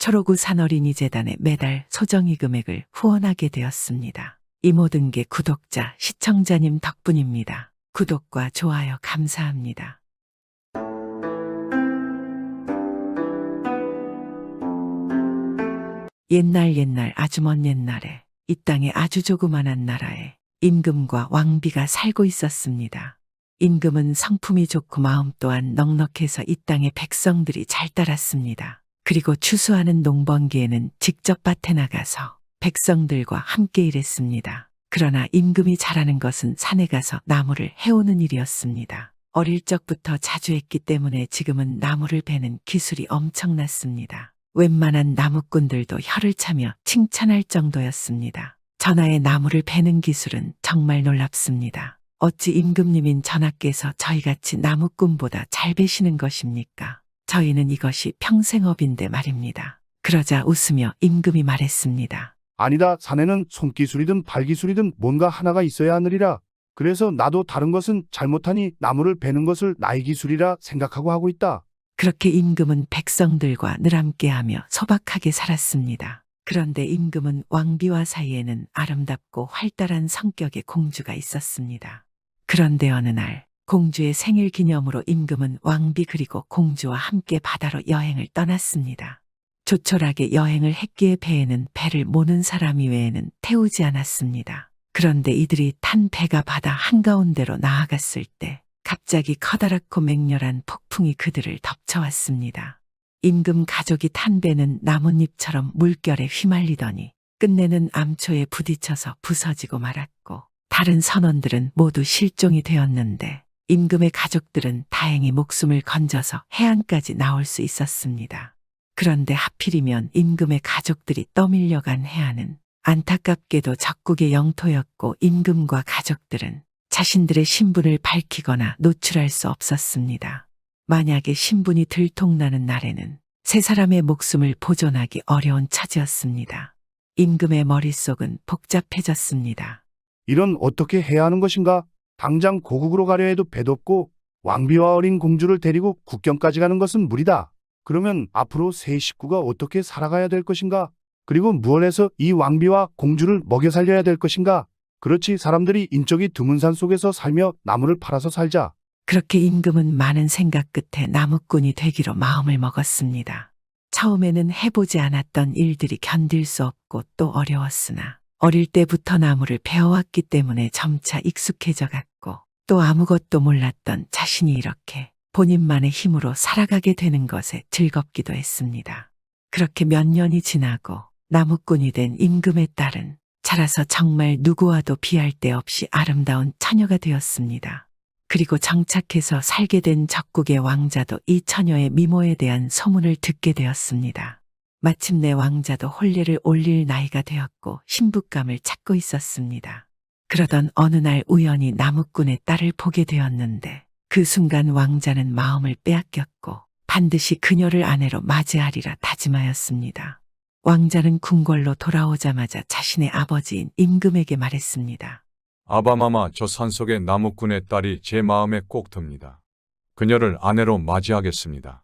초록우 산어린이재단에 매달 소정의 금액을 후원하게 되었습니다. 이 모든 게 구독자, 시청자님 덕분입니다. 구독과 좋아요 감사합니다. 옛날 아주 먼 옛날에 이 땅에 아주 조그만한 나라에 임금과 왕비가 살고 있었습니다. 임금은 성품이 좋고 마음 또한 넉넉해서 이 땅의 백성들이 잘 따랐습니다. 그리고 추수하는 농번기에는 직접 밭에 나가서 백성들과 함께 일했습니다. 그러나 임금이 잘하는 것은 산에 가서 나무를 해오는 일이었습니다. 어릴 적부터 자주 했기 때문에 지금은 나무를 베는 기술이 엄청났습니다. 웬만한 나무꾼들도 혀를 차며 칭찬할 정도였습니다. 전하의 나무를 베는 기술은 정말 놀랍습니다. 어찌 임금님인 전하께서 저희같이 나무꾼보다 잘 베시는 것입니까? 저희는 이것이 평생업인데 말입니다. 그러자 웃으며 임금이 말했습니다. 아니다. 자네는 손기술이든 발기술이든 뭔가 하나가 있어야 하느리라. 그래서 나도 다른 것은 잘못하니 나무를 베는 것을 나의 기술이라 생각하고 하고 있다. 그렇게 임금은 백성들과 늘 함께하며 소박하게 살았습니다. 그런데 임금은 왕비와 사이에는 아름답고 활달한 성격의 공주가 있었습니다. 그런데 어느 날 공주의 생일 기념으로 임금은 왕비 그리고 공주와 함께 바다로 여행을 떠났습니다. 조촐하게 여행을 했기에 배에는 배를 모는 사람 이외에는 태우지 않았습니다. 그런데 이들이 탄 배가 바다 한가운데로 나아갔을 때 갑자기 커다랗고 맹렬한 폭풍이 그들을 덮쳐왔습니다. 임금 가족이 탄 배는 나뭇잎처럼 물결에 휘말리더니 끝내는 암초에 부딪혀서 부서지고 말았고 다른 선원들은 모두 실종이 되었는데 임금의 가족들은 다행히 목숨을 건져서 해안까지 나올 수 있었습니다. 그런데 하필이면 임금의 가족들이 떠밀려간 해안은 안타깝게도 적국의 영토였고 임금과 가족들은 자신들의 신분을 밝히거나 노출할 수 없었습니다. 만약에 신분이 들통나는 날에는 세 사람의 목숨을 보존하기 어려운 처지였습니다. 임금의 머릿속은 복잡해졌습니다. 이런 어떻게 해야 하는 것인가? 당장 고국으로 가려 해도 배도 없고 왕비와 어린 공주를 데리고 국경까지 가는 것은 무리다. 그러면 앞으로 세 식구가 어떻게 살아가야 될 것인가? 그리고 무얼 해서 이 왕비와 공주를 먹여 살려야 될 것인가? 그렇지, 사람들이 인적이 드문 산 속에서 살며 나무를 팔아서 살자. 그렇게 임금은 많은 생각 끝에 나무꾼이 되기로 마음을 먹었습니다. 처음에는 해보지 않았던 일들이 견딜 수 없고 또 어려웠으나 어릴 때부터 나무를 배워왔기 때문에 점차 익숙해져 갔고 또 아무것도 몰랐던 자신이 이렇게 본인만의 힘으로 살아가게 되는 것에 즐겁기도 했습니다. 그렇게 몇 년이 지나고 나무꾼이 된 임금의 딸은 자라서 정말 누구와도 비할 데 없이 아름다운 처녀가 되었습니다. 그리고 정착해서 살게 된 적국의 왕자도 이 처녀의 미모에 대한 소문을 듣게 되었습니다. 마침내 왕자도 혼례를 올릴 나이가 되었고 신부감을 찾고 있었습니다. 그러던 어느 날 우연히 나무꾼의 딸을 보게 되었는데 그 순간 왕자는 마음을 빼앗겼고 반드시 그녀를 아내로 맞이하리라 다짐하였습니다. 왕자는 궁궐로 돌아오자마자 자신의 아버지인 임금에게 말했습니다. 아바마마, 저 산속의 나무꾼의 딸이 제 마음에 꼭 듭니다. 그녀를 아내로 맞이하겠습니다.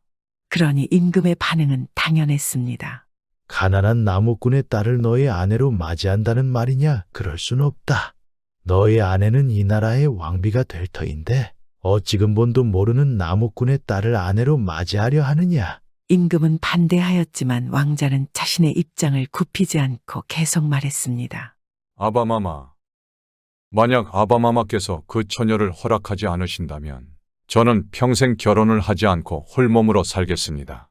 그러니 임금의 반응은 당연했습니다. 가난한 나무꾼의 딸을 너의 아내로 맞이한다는 말이냐? 그럴 순 없다. 너의 아내는 이 나라의 왕비가 될 터인데 어찌 근본도 모르는 나무꾼의 딸을 아내로 맞이하려 하느냐? 임금은 반대하였지만 왕자는 자신의 입장을 굽히지 않고 계속 말했습니다. 아바마마, 만약 아바마마께서 그 처녀를 허락하지 않으신다면 저는 평생 결혼을 하지 않고 홀몸으로 살겠습니다.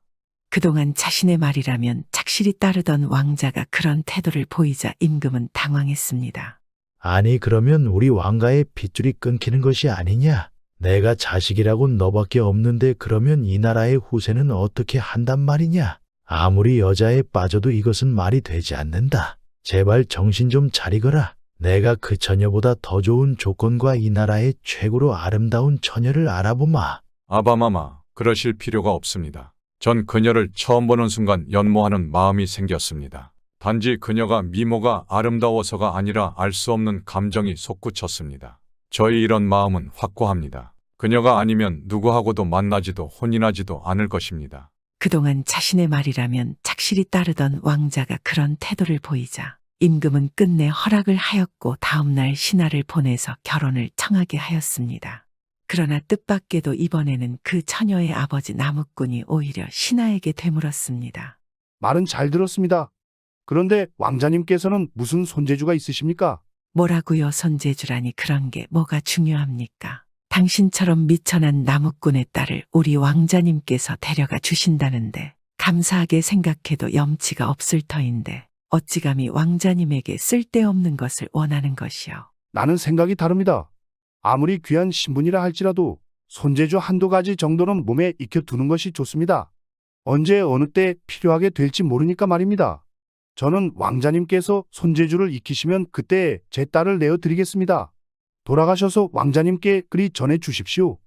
그동안 자신의 말이라면 착실히 따르던 왕자가 그런 태도를 보이자 임금은 당황했습니다. 아니 그러면 우리 왕가의 핏줄이 끊기는 것이 아니냐? 내가 자식이라고 너밖에 없는데 그러면 이 나라의 후세는 어떻게 한단 말이냐? 아무리 여자에 빠져도 이것은 말이 되지 않는다. 제발 정신 좀 차리거라. 내가 그 처녀보다 더 좋은 조건과 이 나라의 최고로 아름다운 처녀를 알아보마. 아바마마, 그러실 필요가 없습니다. 전 그녀를 처음 보는 순간 연모하는 마음이 생겼습니다. 단지 그녀가 미모가 아름다워서가 아니라 알 수 없는 감정이 솟구쳤습니다. 저희 이런 마음은 확고합니다. 그녀가 아니면 누구하고도 만나지도 혼인하지도 않을 것입니다. 그동안 자신의 말이라면 착실히 따르던 왕자가 그런 태도를 보이자 임금은 끝내 허락을 하였고 다음날 신하를 보내서 결혼을 청하게 하였습니다. 그러나 뜻밖에도 이번에는 그 처녀의 아버지 나무꾼이 오히려 신하에게 되물었습니다. 말은 잘 들었습니다. 그런데 왕자님께서는 무슨 손재주가 있으십니까? 뭐라고요? 손재주라니 그런 게 뭐가 중요합니까? 당신처럼 미천한 나무꾼의 딸을 우리 왕자님께서 데려가 주신다는데 감사하게 생각해도 염치가 없을 터인데 어찌 감히 왕자님에게 쓸데없는 것을 원하는 것이요. 나는 생각이 다릅니다. 아무리 귀한 신분이라 할지라도 손재주 한두 가지 정도는 몸에 익혀두는 것이 좋습니다. 언제 어느 때 필요하게 될지 모르니까 말입니다. 저는 왕자님께서 손재주를 익히시면 그때 제 딸을 내어드리겠습니다. 돌아가셔서 왕자님께 그리 전해 주십시오.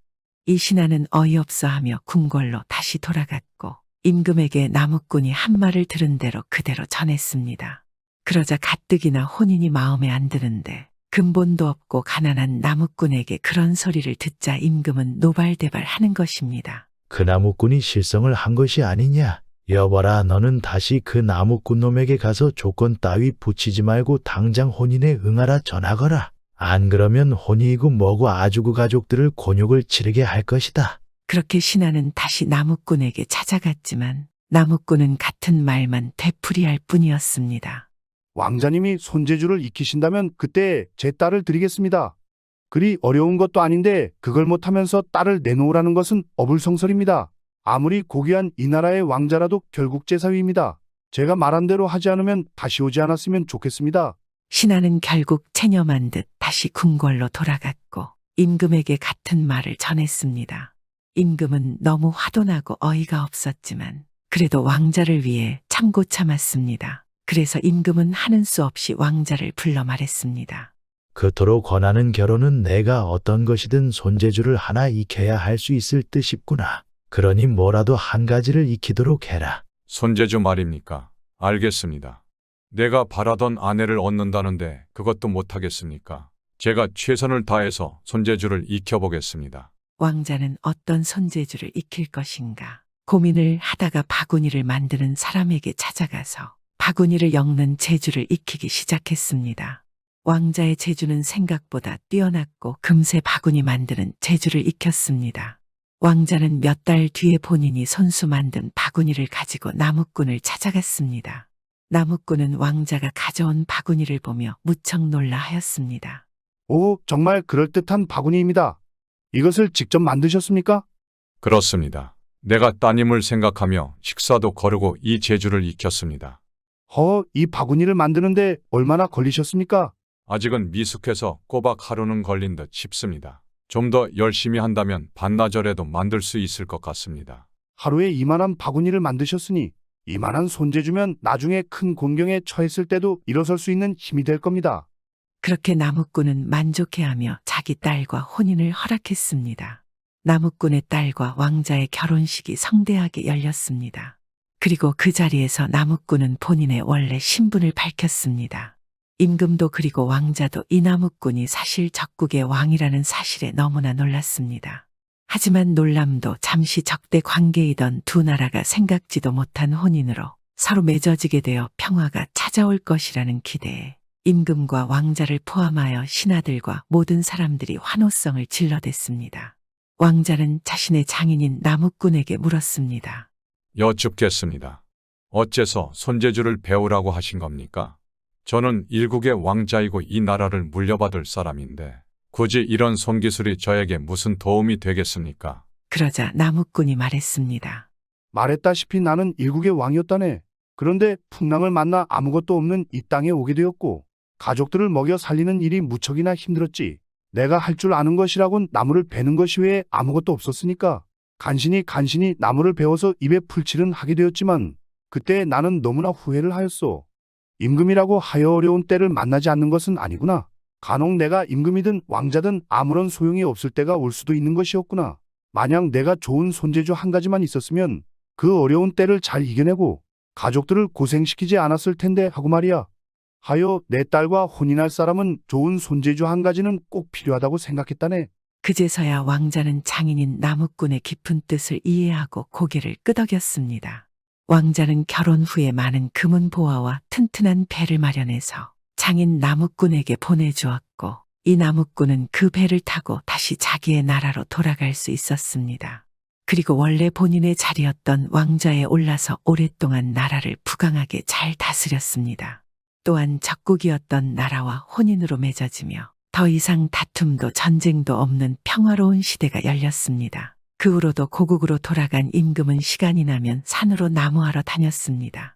이 신하는 어이없어하며 궁궐로 다시 돌아갔고 임금에게 나무꾼이 한 말을 들은 대로 그대로 전했습니다. 그러자 가뜩이나 혼인이 마음에 안 드는데 근본도 없고 가난한 나무꾼에게 그런 소리를 듣자 임금은 노발대발하는 것입니다. 그 나무꾼이 실성을 한 것이 아니냐? 여봐라, 너는 다시 그 나무꾼 놈에게 가서 조건 따위 붙이지 말고 당장 혼인에 응하라 전하거라. 안 그러면 혼이고 뭐고 아주 그 가족들을 곤욕을 치르게 할 것이다. 그렇게 신하는 다시 나무꾼에게 찾아갔지만 나무꾼은 같은 말만 되풀이할 뿐이었습니다. 왕자님이 손재주를 익히신다면 그때 제 딸을 드리겠습니다. 그리 어려운 것도 아닌데 그걸 못하면서 딸을 내놓으라는 것은 어불성설입니다. 아무리 고귀한 이 나라의 왕자라도 결국 제사위입니다. 제가 말한 대로 하지 않으면 다시 오지 않았으면 좋겠습니다. 신하는 결국 체념한 듯 다시 궁궐로 돌아갔고 임금에게 같은 말을 전했습니다. 임금은 너무 화도 나고 어이가 없었지만 그래도 왕자를 위해 참고 참았습니다. 그래서 임금은 하는 수 없이 왕자를 불러 말했습니다. 그토록 권하는 결혼은 내가 어떤 것이든 손재주를 하나 익혀야 할 수 있을 듯싶구나. 그러니 뭐라도 한 가지를 익히도록 해라. 손재주 말입니까? 알겠습니다. 내가 바라던 아내를 얻는다는데 그것도 못하겠습니까? 제가 최선을 다해서 손재주를 익혀보겠습니다. 왕자는 어떤 손재주를 익힐 것인가 고민을 하다가 바구니를 만드는 사람에게 찾아가서 바구니를 엮는 재주를 익히기 시작했습니다. 왕자의 재주는 생각보다 뛰어났고 금세 바구니 만드는 재주를 익혔습니다. 왕자는 몇 달 뒤에 본인이 손수 만든 바구니를 가지고 나무꾼을 찾아갔습니다. 나무꾼은 왕자가 가져온 바구니를 보며 무척 놀라 하였습니다. 오, 정말 그럴듯한 바구니입니다. 이것을 직접 만드셨습니까? 그렇습니다. 내가 따님을 생각하며 식사도 거르고 이 재주를 익혔습니다. 이 바구니를 만드는데 얼마나 걸리셨습니까? 아직은 미숙해서 꼬박 하루는 걸린 듯 싶습니다. 좀 더 열심히 한다면 반나절에도 만들 수 있을 것 같습니다. 하루에 이만한 바구니를 만드셨으니 이만한 손재주면 나중에 큰 곤경에 처했을 때도 일어설 수 있는 힘이 될 겁니다. 그렇게 나무꾼은 만족해하며 자기 딸과 혼인을 허락했습니다. 나무꾼의 딸과 왕자의 결혼식이 성대하게 열렸습니다. 그리고 그 자리에서 나무꾼은 본인의 원래 신분을 밝혔습니다. 임금도 그리고 왕자도 이 나무꾼이 사실 적국의 왕이라는 사실에 너무나 놀랐습니다. 하지만 놀람도 잠시 적대 관계이던 두 나라가 생각지도 못한 혼인으로 서로 맺어지게 되어 평화가 찾아올 것이라는 기대에 임금과 왕자를 포함하여 신하들과 모든 사람들이 환호성을 질러댔습니다. 왕자는 자신의 장인인 나무꾼에게 물었습니다. 여쭙겠습니다. 어째서 손재주를 배우라고 하신 겁니까? 저는 일국의 왕자이고 이 나라를 물려받을 사람인데 굳이 이런 손기술이 저에게 무슨 도움이 되겠습니까? 그러자 나무꾼이 말했습니다. 말했다시피 나는 일국의 왕이었다네. 그런데 풍랑을 만나 아무것도 없는 이 땅에 오게 되었고 가족들을 먹여 살리는 일이 무척이나 힘들었지. 내가 할 줄 아는 것이라곤 나무를 베는 것이 외에 아무것도 없었으니까 간신히 나무를 베어서 입에 풀칠은 하게 되었지만 그때 나는 너무나 후회를 하였소. 임금이라고 하여 어려운 때를 만나지 않는 것은 아니구나. 간혹 내가 임금이든 왕자든 아무런 소용이 없을 때가 올 수도 있는 것이었구나. 만약 내가 좋은 손재주 한 가지만 있었으면 그 어려운 때를 잘 이겨내고 가족들을 고생시키지 않았을 텐데 하고 말이야. 하여 내 딸과 혼인할 사람은 좋은 손재주 한 가지는 꼭 필요하다고 생각했다네. 그제서야 왕자는 장인인 나무꾼의 깊은 뜻을 이해하고 고개를 끄덕였습니다. 왕자는 결혼 후에 많은 금은 보화와 튼튼한 배를 마련해서 장인 나무꾼에게 보내주었고 이 나무꾼은 그 배를 타고 다시 자기의 나라로 돌아갈 수 있었습니다. 그리고 원래 본인의 자리였던 왕좌에 올라서 오랫동안 나라를 부강하게 잘 다스렸습니다. 또한 적국이었던 나라와 혼인으로 맺어지며 더 이상 다툼도 전쟁도 없는 평화로운 시대가 열렸습니다. 그 후로도 고국으로 돌아간 임금은 시간이 나면 산으로 나무하러 다녔습니다.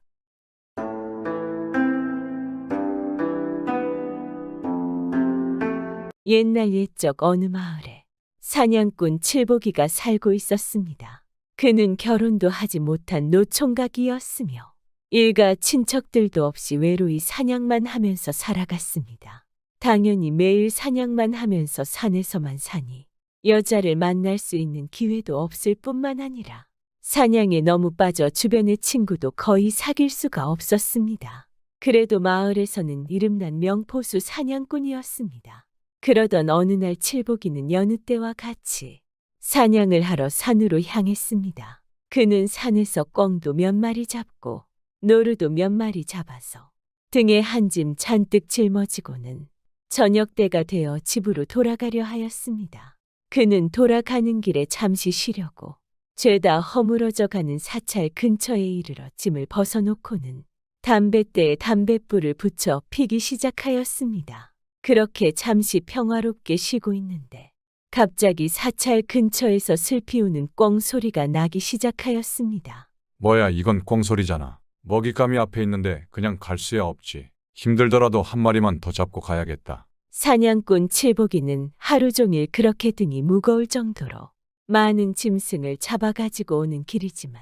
옛날 옛적 어느 마을에 사냥꾼 칠보기가 살고 있었습니다. 그는 결혼도 하지 못한 노총각이었으며 일가 친척들도 없이 외로이 사냥만 하면서 살아갔습니다. 당연히 매일 사냥만 하면서 산에서만 사니 여자를 만날 수 있는 기회도 없을 뿐만 아니라 사냥에 너무 빠져 주변의 친구도 거의 사귈 수가 없었습니다. 그래도 마을에서는 이름난 명포수 사냥꾼이었습니다. 그러던 어느 날 칠보기는 여느 때와 같이 사냥을 하러 산으로 향했습니다. 그는 산에서 꿩도 몇 마리 잡고 노루도 몇 마리 잡아서 등에 한 짐 잔뜩 짊어지고는 저녁 때가 되어 집으로 돌아가려 하였습니다. 그는 돌아가는 길에 잠시 쉬려고 죄다 허물어져 가는 사찰 근처에 이르러 짐을 벗어놓고는 담뱃대에 담뱃불을 붙여 피기 시작하였습니다. 그렇게 잠시 평화롭게 쉬고 있는데 갑자기 사찰 근처에서 슬피 우는 꿩 소리가 나기 시작하였습니다. 뭐야, 이건 꽁소리잖아. 먹잇감이 앞에 있는데 그냥 갈 수야 없지. 힘들더라도 한 마리만 더 잡고 가야겠다. 사냥꾼 칠보기는 하루 종일 그렇게 등이 무거울 정도로 많은 짐승을 잡아가지고 오는 길이지만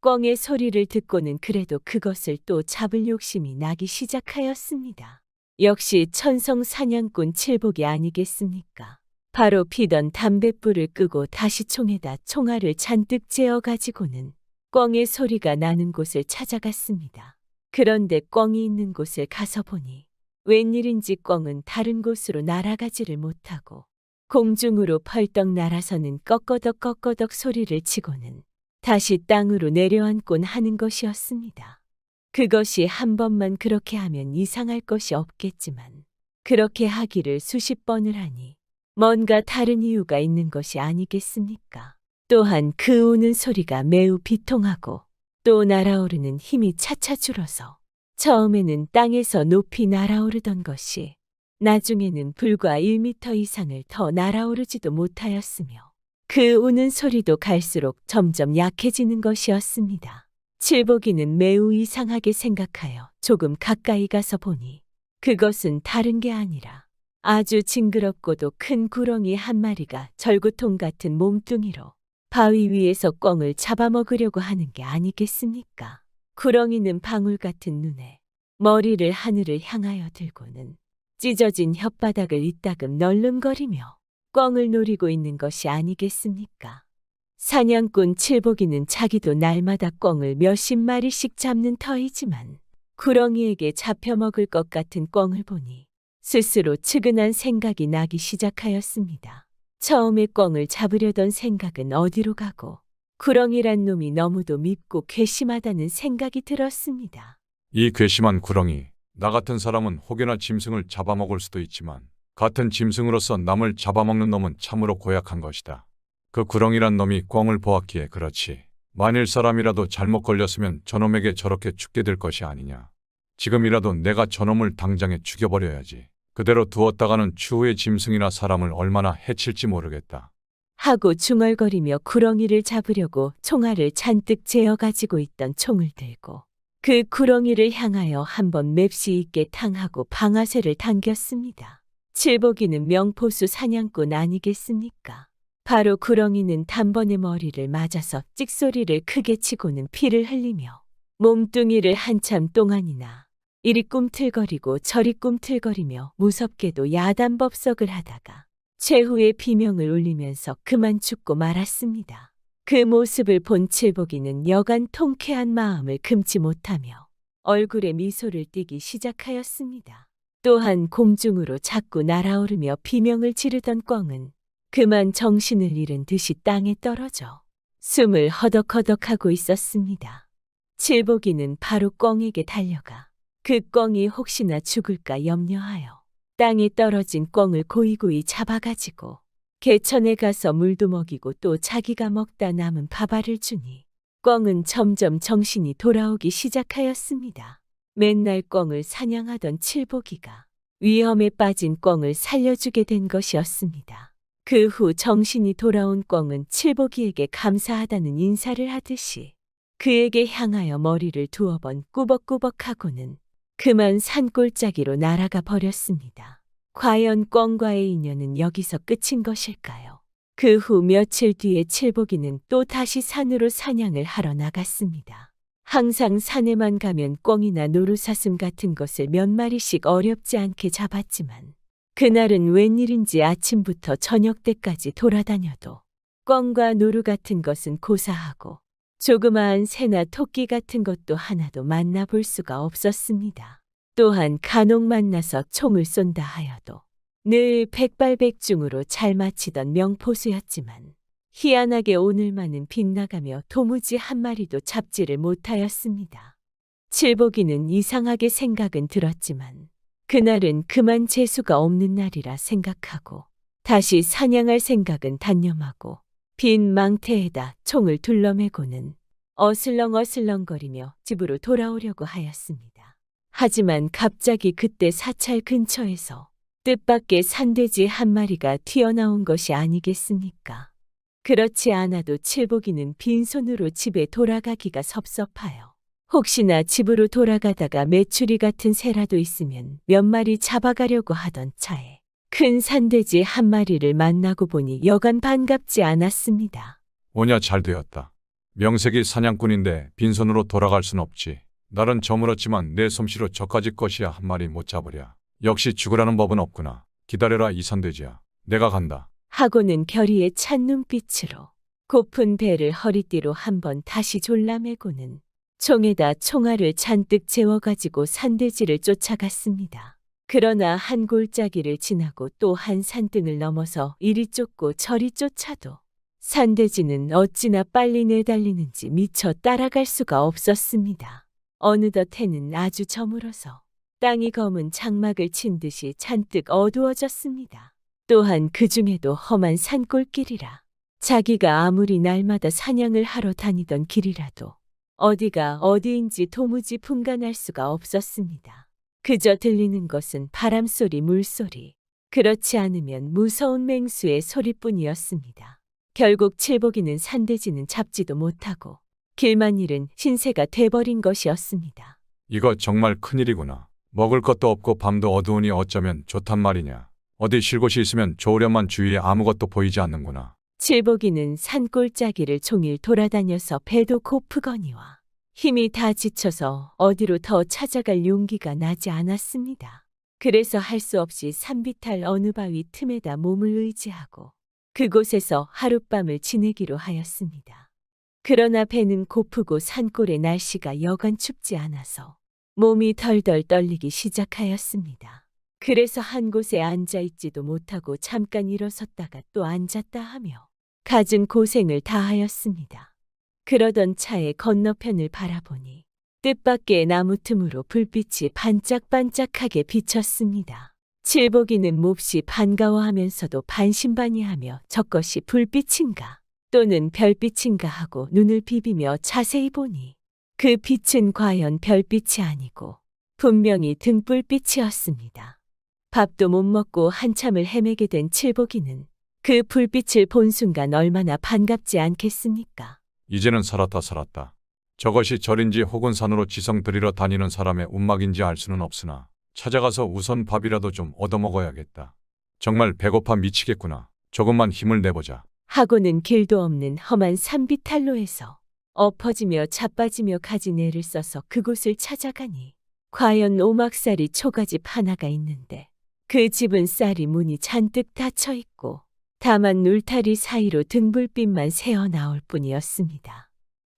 꿩의 소리를 듣고는 그래도 그것을 또 잡을 욕심이 나기 시작하였습니다. 역시 천성 사냥꾼 칠보기 아니겠습니까? 바로 피던 담뱃불을 끄고 다시 총에다 총알을 잔뜩 재어가지고는 꿩의 소리가 나는 곳을 찾아갔습니다. 그런데 꿩이 있는 곳을 가서 보니 웬일인지 꿩은 다른 곳으로 날아가지를 못하고 공중으로 펄떡 날아서는 꺽거덕 소리를 치고는 다시 땅으로 내려앉곤 하는 것이었습니다. 그것이 한 번만 그렇게 하면 이상할 것이 없겠지만 그렇게 하기를 수십 번을 하니 뭔가 다른 이유가 있는 것이 아니겠습니까? 또한 그 우는 소리가 매우 비통하고 또 날아오르는 힘이 차차 줄어서 처음에는 땅에서 높이 날아오르던 것이 나중에는 불과 1미터 이상을 더 날아오르지도 못하였으며 그 우는 소리도 갈수록 점점 약해지는 것이었습니다. 칠보기는 매우 이상하게 생각하여 조금 가까이 가서 보니 그것은 다른 게 아니라 아주 징그럽고도 큰 구렁이 한 마리가 절구통 같은 몸뚱이로 바위 위에서 꿩을 잡아먹으려고 하는 게 아니겠습니까? 구렁이는 방울 같은 눈에 머리를 하늘을 향하여 들고는 찢어진 혓바닥을 이따금 널름거리며 꿩을 노리고 있는 것이 아니겠습니까? 사냥꾼 칠보기는 자기도 날마다 꿩을 몇십 마리씩 잡는 터이지만 구렁이에게 잡혀먹을 것 같은 꿩을 보니 스스로 측은한 생각이 나기 시작하였습니다. 처음에 꿩을 잡으려던 생각은 어디로 가고 구렁이란 놈이 너무도 밉고 괘씸하다는 생각이 들었습니다. 이 괘씸한 구렁이, 나 같은 사람은 혹여나 짐승을 잡아먹을 수도 있지만 같은 짐승으로서 남을 잡아먹는 놈은 참으로 고약한 것이다. 그 구렁이란 놈이 꿩을 보았기에 그렇지. 만일 사람이라도 잘못 걸렸으면 저놈에게 저렇게 죽게 될 것이 아니냐. 지금이라도 내가 저놈을 당장에 죽여버려야지. 그대로 두었다가는 추후에 짐승이나 사람을 얼마나 해칠지 모르겠다. 하고 중얼거리며 구렁이를 잡으려고 총알을 잔뜩 재어가지고 있던 총을 들고 그 구렁이를 향하여 한번 맵시 있게 탕하고 방아쇠를 당겼습니다. 칠보기는 명포수 사냥꾼 아니겠습니까? 바로 구렁이는 단번에 머리를 맞아서 찍소리를 크게 치고는 피를 흘리며 몸뚱이를 한참 동안이나 이리 꿈틀거리고 저리 꿈틀거리며 무섭게도 야단법석을 하다가 최후의 비명을 울리면서 그만 죽고 말았습니다. 그 모습을 본 칠보기는 여간 통쾌한 마음을 금치 못하며 얼굴에 미소를 띠기 시작하였습니다. 또한 공중으로 자꾸 날아오르며 비명을 지르던 꿩은 그만 정신을 잃은 듯이 땅에 떨어져 숨을 허덕허덕하고 있었습니다. 칠복이는 바로 꿩에게 달려가 그 꿩이 혹시나 죽을까 염려하여 땅에 떨어진 꿩을 고이고이 잡아가지고 개천에 가서 물도 먹이고 또 자기가 먹다 남은 밥알을 주니 꿩은 점점 정신이 돌아오기 시작하였습니다. 맨날 꿩을 사냥하던 칠복이가 위험에 빠진 꿩을 살려주게 된 것이었습니다. 그 후 정신이 돌아온 꿩은 칠복이에게 감사하다는 인사를 하듯이 그에게 향하여 머리를 두어 번 꾸벅꾸벅하고는 그만 산골짜기로 날아가 버렸습니다. 과연 꿩과의 인연은 여기서 끝인 것일까요? 그 후 며칠 뒤에 칠복이는 또 다시 산으로 사냥을 하러 나갔습니다. 항상 산에만 가면 꿩이나 노루사슴 같은 것을 몇 마리씩 어렵지 않게 잡았지만 그날은 웬일인지 아침부터 저녁 때까지 돌아다녀도 꿩과 노루 같은 것은 고사하고 조그마한 새나 토끼 같은 것도 하나도 만나볼 수가 없었습니다. 또한 간혹 만나서 총을 쏜다 하여도 늘 백발백중으로 잘 마치던 명포수였지만 희한하게 오늘만은 빗나가며 도무지 한 마리도 잡지를 못하였습니다. 칠복이는 이상하게 생각은 들었지만 그날은 그만 재수가 없는 날이라 생각하고 다시 사냥할 생각은 단념하고 빈 망태에다 총을 둘러매고는 어슬렁어슬렁거리며 집으로 돌아오려고 하였습니다. 하지만 갑자기 그때 사찰 근처에서 뜻밖의 산돼지 한 마리가 튀어나온 것이 아니겠습니까? 그렇지 않아도 칠복이는 빈손으로 집에 돌아가기가 섭섭하여 혹시나 집으로 돌아가다가 메추리 같은 새라도 있으면 몇 마리 잡아가려고 하던 차에 큰 산돼지 한 마리를 만나고 보니 여간 반갑지 않았습니다. 오냐 잘 되었다. 명색이 사냥꾼인데 빈손으로 돌아갈 순 없지. 날은 저물었지만 내 솜씨로 저까지 것이야 한 마리 못 잡으랴. 역시 죽으라는 법은 없구나. 기다려라 이 산돼지야. 내가 간다. 하고는 결의에 찬 눈빛으로 고픈 배를 허리띠로 한번 다시 졸라매고는 총에다 총알을 잔뜩 재워가지고 산돼지를 쫓아갔습니다. 그러나 한 골짜기를 지나고 또 한 산등을 넘어서 이리 쫓고 저리 쫓아도 산돼지는 어찌나 빨리 내달리는지 미처 따라갈 수가 없었습니다. 어느덧 해는 아주 저물어서 땅이 검은 장막을 친 듯이 잔뜩 어두워졌습니다. 또한 그 중에도 험한 산골길이라 자기가 아무리 날마다 사냥을 하러 다니던 길이라도 어디가 어디인지 도무지 분간할 수가 없었습니다. 그저 들리는 것은 바람소리, 물소리, 그렇지 않으면 무서운 맹수의 소리뿐이었습니다. 결국 칠복이는 산돼지는 잡지도 못하고 길만 잃은 신세가 돼버린 것이었습니다. 이거 정말 큰일이구나. 먹을 것도 없고 밤도 어두우니 어쩌면 좋단 말이냐. 어디 쉴 곳이 있으면 좋으련만 주위에 아무것도 보이지 않는구나. 칠복이는 산골짜기를 종일 돌아다녀서 배도 고프거니와 힘이 다 지쳐서 어디로 더 찾아갈 용기가 나지 않았습니다. 그래서 할 수 없이 산비탈 어느 바위 틈에다 몸을 의지하고 그곳에서 하룻밤을 지내기로 하였습니다. 그러나 배는 고프고 산골의 날씨가 여간 춥지 않아서 몸이 덜덜 떨리기 시작하였습니다. 그래서 한 곳에 앉아있지도 못하고 잠깐 일어섰다가 또 앉았다 하며 갖은 고생을 다하였습니다. 그러던 차에 건너편을 바라보니 뜻밖의 나무 틈으로 불빛이 반짝반짝하게 비쳤습니다. 칠복이는 몹시 반가워하면서도 반신반의하며 저것이 불빛인가 또는 별빛인가 하고 눈을 비비며 자세히 보니 그 빛은 과연 별빛이 아니고 분명히 등불빛이었습니다. 밥도 못 먹고 한참을 헤매게 된 칠복이는 그 불빛을 본 순간 얼마나 반갑지 않겠습니까? 이제는 살았다. 저것이 절인지 혹은 산으로 지성 들이러 다니는 사람의 움막인지 알 수는 없으나 찾아가서 우선 밥이라도 좀 얻어먹어야겠다. 정말 배고파 미치겠구나. 조금만 힘을 내보자. 하고는 길도 없는 험한 산비탈로에서 엎어지며 자빠지며 가진 애를 써서 그곳을 찾아가니 과연 오막살이 초가집 하나가 있는데 그 집은 쌀이 문이 잔뜩 닫혀 있고 다만 울타리 사이로 등불빛만 새어 나올 뿐이었습니다.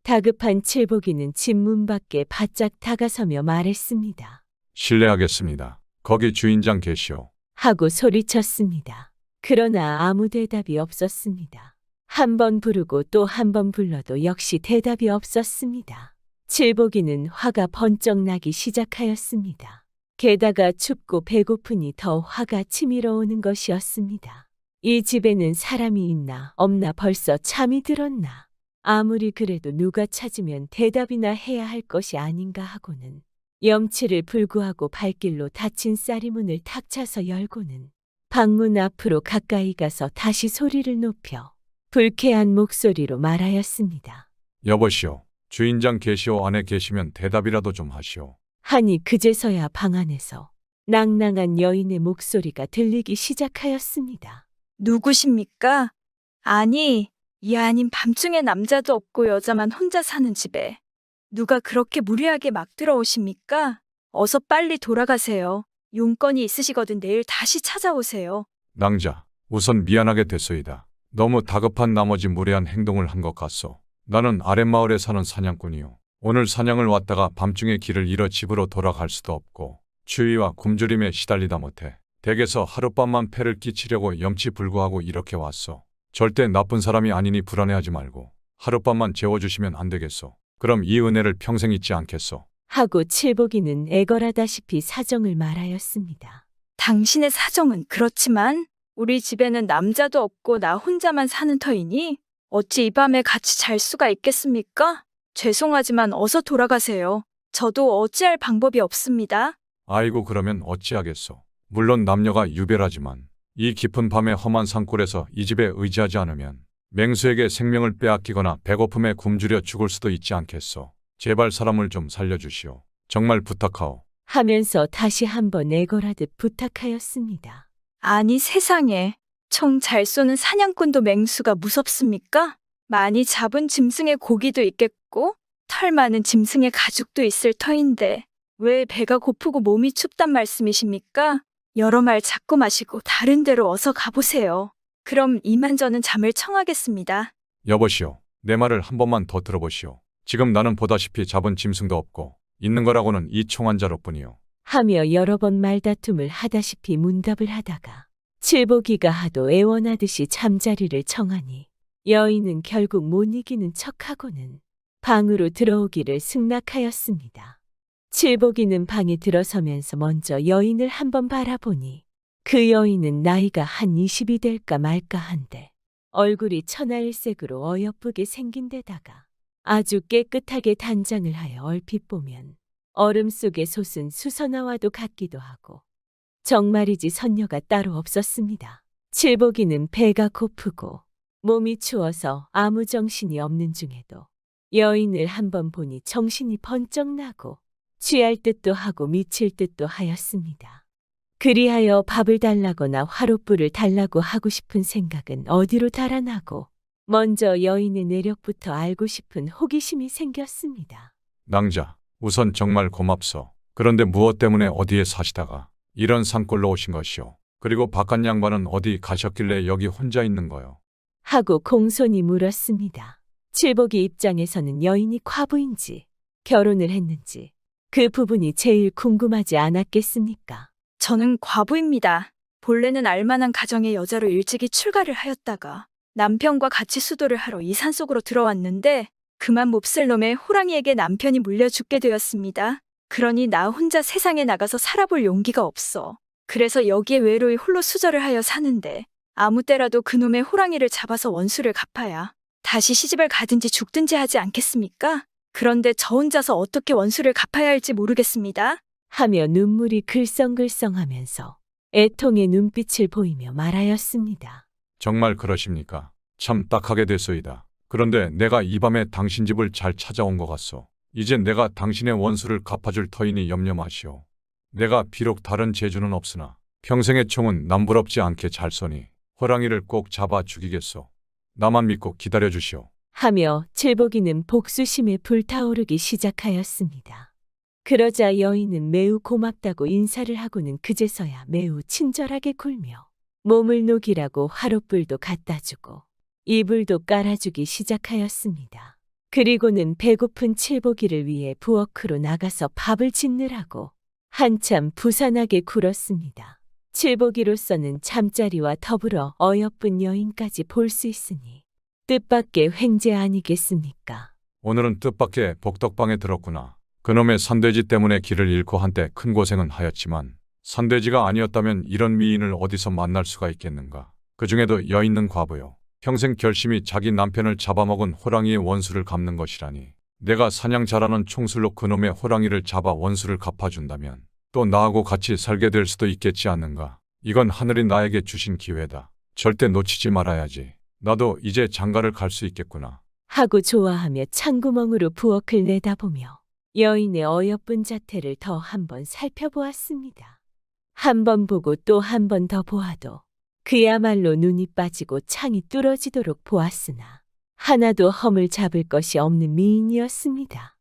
다급한 칠복이는 집 문 밖에 바짝 다가서며 말했습니다. 실례하겠습니다. 거기 주인장 계시오. 하고 소리쳤습니다. 그러나 아무 대답이 없었습니다. 한 번 부르고 또 한 번 불러도 역시 대답이 없었습니다. 칠복이는 화가 번쩍 나기 시작하였습니다. 게다가 춥고 배고프니 더 화가 치밀어 오는 것이었습니다. 이 집에는 사람이 있나 없나 벌써 잠이 들었나. 아무리 그래도 누가 찾으면 대답이나 해야 할 것이 아닌가 하고는 염치를 불구하고 발길로 닫힌 쌀이문을 탁 차서 열고는 방문 앞으로 가까이 가서 다시 소리를 높여 불쾌한 목소리로 말하였습니다. 여보시오. 주인장 계시오. 안에 계시면 대답이라도 좀 하시오. 하니 그제서야 방 안에서 낭낭한 여인의 목소리가 들리기 시작하였습니다. 누구십니까? 아니, 이 아닌 밤중에 남자도 없고 여자만 혼자 사는 집에 누가 그렇게 무리하게 막 들어오십니까? 어서 빨리 돌아가세요. 용건이 있으시거든 내일 다시 찾아오세요. 낭자, 우선 미안하게 됐소이다. 너무 다급한 나머지 무례한 행동을 한 것 같소. 나는 아랫마을에 사는 사냥꾼이요. 오늘 사냥을 왔다가 밤중에 길을 잃어 집으로 돌아갈 수도 없고 추위와 굶주림에 시달리다 못해 댁에서 하룻밤만 폐를 끼치려고 염치불구하고 이렇게 왔소. 절대 나쁜 사람이 아니니 불안해하지 말고 하룻밤만 재워주시면 안 되겠소. 그럼 이 은혜를 평생 잊지 않겠소. 하고 칠복이는 애걸하다시피 사정을 말하였습니다. 당신의 사정은 그렇지만 우리 집에는 남자도 없고 나 혼자만 사는 터이니 어찌 이 밤에 같이 잘 수가 있겠습니까? 죄송하지만 어서 돌아가세요. 저도 어찌할 방법이 없습니다. 아이고 그러면 어찌하겠소. 물론 남녀가 유별하지만 이 깊은 밤의 험한 산골에서 이 집에 의지하지 않으면 맹수에게 생명을 빼앗기거나 배고픔에 굶주려 죽을 수도 있지 않겠소. 제발 사람을 좀 살려주시오. 정말 부탁하오. 하면서 다시 한번 애걸하듯 부탁하였습니다. 아니 세상에, 총 잘 쏘는 사냥꾼도 맹수가 무섭습니까? 많이 잡은 짐승의 고기도 있겠고 털 많은 짐승의 가죽도 있을 터인데 왜 배가 고프고 몸이 춥단 말씀이십니까? 여러 말 잡고 마시고 다른 데로 어서 가보세요. 그럼 이만 저는 잠을 청하겠습니다. 여보시오. 내 말을 한 번만 더 들어보시오. 지금 나는 보다시피 잡은 짐승도 없고 있는 거라고는 이 총 한 자루뿐이오. 하며 여러 번 말다툼을 하다시피 문답을 하다가 칠복이가 하도 애원하듯이 잠자리를 청하니 여인은 결국 못 이기는 척하고는 방으로 들어오기를 승낙하였습니다. 칠복이는 방에 들어서면서 먼저 여인을 한번 바라보니 그 여인은 나이가 한 20이 될까 말까 한데 얼굴이 천하일색으로 어여쁘게 생긴 데다가 아주 깨끗하게 단장을 하여 얼핏 보면 얼음 속에 솟은 수선화와도 같기도 하고 정말이지 선녀가 따로 없었습니다. 칠복이는 배가 고프고 몸이 추워서 아무 정신이 없는 중에도 여인을 한번 보니 정신이 번쩍 나고 취할 듯도 하고 미칠 듯도 하였습니다. 그리하여 밥을 달라거나 화롯불을 달라고 하고 싶은 생각은 어디로 달아나고 먼저 여인의 내력부터 알고 싶은 호기심이 생겼습니다. 낭자, 우선 정말 고맙소. 그런데 무엇 때문에 어디에 사시다가 이런 산골로 오신 것이오. 그리고 바깥 양반은 어디 가셨길래 여기 혼자 있는 거요? 하고 공손히 물었습니다. 칠복이 입장에서는 여인이 과부인지 결혼을 했는지 그 부분이 제일 궁금하지 않았겠습니까? 저는 과부입니다. 본래는 알만한 가정의 여자로 일찍이 출가를 하였다가 남편과 같이 수도를 하러 이 산속으로 들어왔는데 그만 몹쓸 놈의 호랑이에게 남편이 물려 죽게 되었습니다. 그러니 나 혼자 세상에 나가서 살아볼 용기가 없어. 그래서 여기에 외로이 홀로 수절을 하여 사는데 아무 때라도 그놈의 호랑이를 잡아서 원수를 갚아야 다시 시집을 가든지 죽든지 하지 않겠습니까? 그런데 저 혼자서 어떻게 원수를 갚아야 할지 모르겠습니다. 하며 눈물이 글썽글썽하면서 애통의 눈빛을 보이며 말하였습니다. 정말 그러십니까? 참 딱하게 됐소이다. 그런데 내가 이 밤에 당신 집을 잘 찾아온 것 같소. 이제 내가 당신의 원수를 갚아줄 터이니 염려 마시오. 내가 비록 다른 재주는 없으나 평생의 총은 남부럽지 않게 잘 쏘니 호랑이를 꼭 잡아 죽이겠소. 나만 믿고 기다려 주시오. 하며 칠복이는 복수심에 불타오르기 시작하였습니다. 그러자 여인은 매우 고맙다고 인사를 하고는 그제서야 매우 친절하게 굴며 몸을 녹이라고 화롯불도 갖다 주고 이불도 깔아주기 시작하였습니다. 그리고는 배고픈 칠복이를 위해 부엌으로 나가서 밥을 짓느라고 한참 부산하게 굴었습니다. 칠복이로서는 잠자리와 더불어 어여쁜 여인까지 볼 수 있으니 뜻밖의 횡재 아니겠습니까? 오늘은 뜻밖의 복덕방에 들었구나. 그놈의 산돼지 때문에 길을 잃고 한때 큰 고생은 하였지만 산돼지가 아니었다면 이런 미인을 어디서 만날 수가 있겠는가. 그 중에도 여 있는 과부요. 평생 결심이 자기 남편을 잡아먹은 호랑이의 원수를 갚는 것이라니. 내가 사냥 잘하는 총술로 그놈의 호랑이를 잡아 원수를 갚아준다면 또 나하고 같이 살게 될 수도 있겠지 않는가. 이건 하늘이 나에게 주신 기회다. 절대 놓치지 말아야지. 나도 이제 장가를 갈 수 있겠구나. 하고 좋아하며 창구멍으로 부엌을 내다보며 여인의 어여쁜 자태를 더 한번 살펴보았습니다. 한 번 보고 또 한 번 더 보아도 그야말로 눈이 빠지고 창이 뚫어지도록 보았으나 하나도 험을 잡을 것이 없는 미인이었습니다.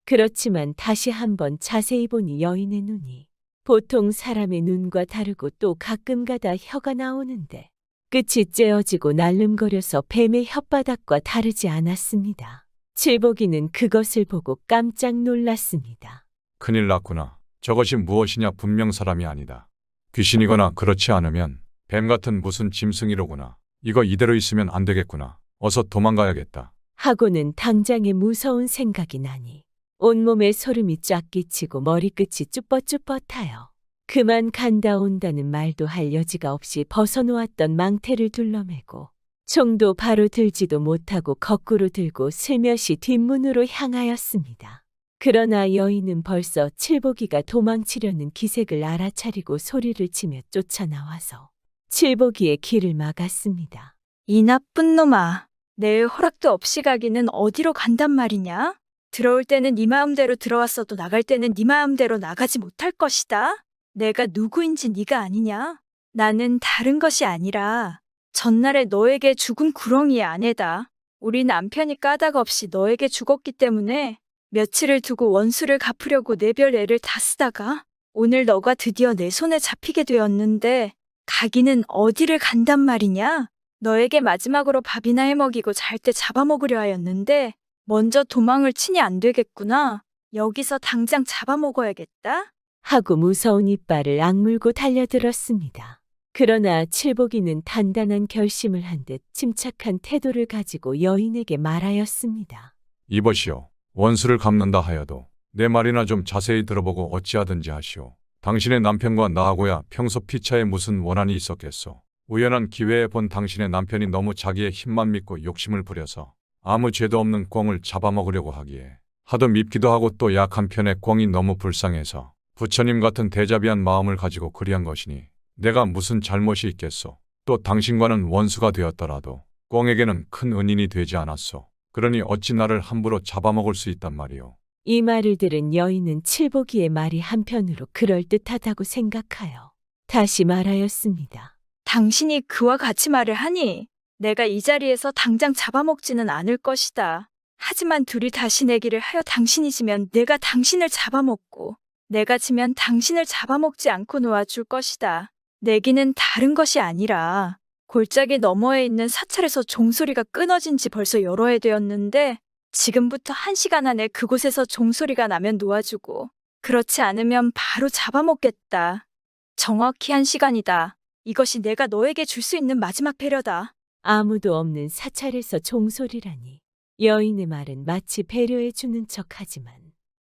그렇지만 다시 한번 자세히 보니 여인의 눈이 보통 사람의 눈과 다르고 또 가끔가다 혀가 나오는데 끝이 째어지고 날름거려서 뱀의 혓바닥과 다르지 않았습니다. 칠복이는 그것을 보고 깜짝 놀랐습니다. 큰일 났구나. 저것이 무엇이냐. 분명 사람이 아니다. 귀신이거나 그렇지 않으면 뱀 같은 무슨 짐승이로구나. 이거 이대로 있으면 안 되겠구나. 어서 도망가야겠다. 하고는 당장에 무서운 생각이 나니 온몸에 소름이 쫙 끼치고 머리끝이 쭈뼛쭈뼛하여 그만 간다 온다는 말도 할 여지가 없이 벗어놓았던 망태를 둘러매고 총도 바로 들지도 못하고 거꾸로 들고 슬며시 뒷문으로 향하였습니다. 그러나 여인은 벌써 칠복이가 도망치려는 기색을 알아차리고 소리를 치며 쫓아나와서 칠복이의 길을 막았습니다. 이 나쁜 놈아, 내 허락도 없이 가기는 어디로 간단 말이냐? 들어올 때는 네 마음대로 들어왔어도 나갈 때는 네 마음대로 나가지 못할 것이다. 내가 누구인지 네가 아니냐? 나는 다른 것이 아니라 전날에 너에게 죽은 구렁이의 아내다. 우리 남편이 까닭 없이 너에게 죽었기 때문에 며칠을 두고 원수를 갚으려고 내 별 애를 다 쓰다가 오늘 너가 드디어 내 손에 잡히게 되었는데 가기는 어디를 간단 말이냐? 너에게 마지막으로 밥이나 해먹이고 잘 때 잡아먹으려 하였는데 먼저 도망을 치니 안 되겠구나. 여기서 당장 잡아먹어야겠다. 하고 무서운 이빨을 악물고 달려들었습니다. 그러나 칠복이는 단단한 결심을 한 듯 침착한 태도를 가지고 여인에게 말하였습니다. 이보시오. 원수를 갚는다 하여도 내 말이나 좀 자세히 들어보고 어찌하든지 하시오. 당신의 남편과 나하고야 평소 피차에 무슨 원한이 있었겠소. 우연한 기회에 본 당신의 남편이 너무 자기의 힘만 믿고 욕심을 부려서 아무 죄도 없는 꿩을 잡아먹으려고 하기에 하도 밉기도 하고 또 약한 편에 꿩이 너무 불쌍해서 부처님 같은 대자비한 마음을 가지고 그리한 것이니 내가 무슨 잘못이 있겠소. 또 당신과는 원수가 되었더라도 꿩에게는 큰 은인이 되지 않았소. 그러니 어찌 나를 함부로 잡아먹을 수 있단 말이오. 이 말을 들은 여인은 칠복이의 말이 한편으로 그럴듯하다고 생각하여 다시 말하였습니다. 당신이 그와 같이 말을 하니 내가 이 자리에서 당장 잡아먹지는 않을 것이다. 하지만 둘이 다시 내기를 하여 당신이 지면 내가 당신을 잡아먹고 내가 지면 당신을 잡아먹지 않고 놓아줄 것이다. 내기는 다른 것이 아니라 골짜기 너머에 있는 사찰에서 종소리가 끊어진 지 벌써 여러 해 되었는데 지금부터 1시간 안에 그곳에서 종소리가 나면 놓아주고 그렇지 않으면 바로 잡아먹겠다. 정확히 1시간이다. 이것이 내가 너에게 줄 수 있는 마지막 배려다. 아무도 없는 사찰에서 종소리라니. 여인의 말은 마치 배려해 주는 척하지만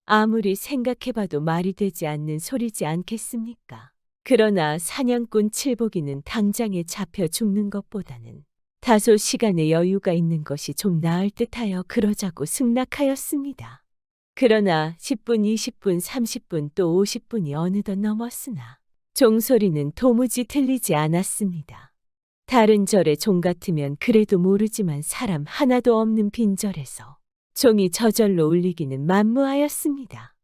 아무리 생각해봐도 말이 되지 않는 소리지 않겠습니까? 그러나 사냥꾼 칠복이는 당장에 잡혀 죽는 것보다는 다소 시간의 여유가 있는 것이 좀 나을 듯하여 그러자고 승낙하였습니다. 그러나 10분, 20분, 30분 또 50분이 어느덧 넘었으나 종소리는 도무지 들리지 않았습니다. 다른 절의 종 같으면 그래도 모르지만 사람 하나도 없는 빈절에서 종이 저절로 울리기는 만무하였습니다.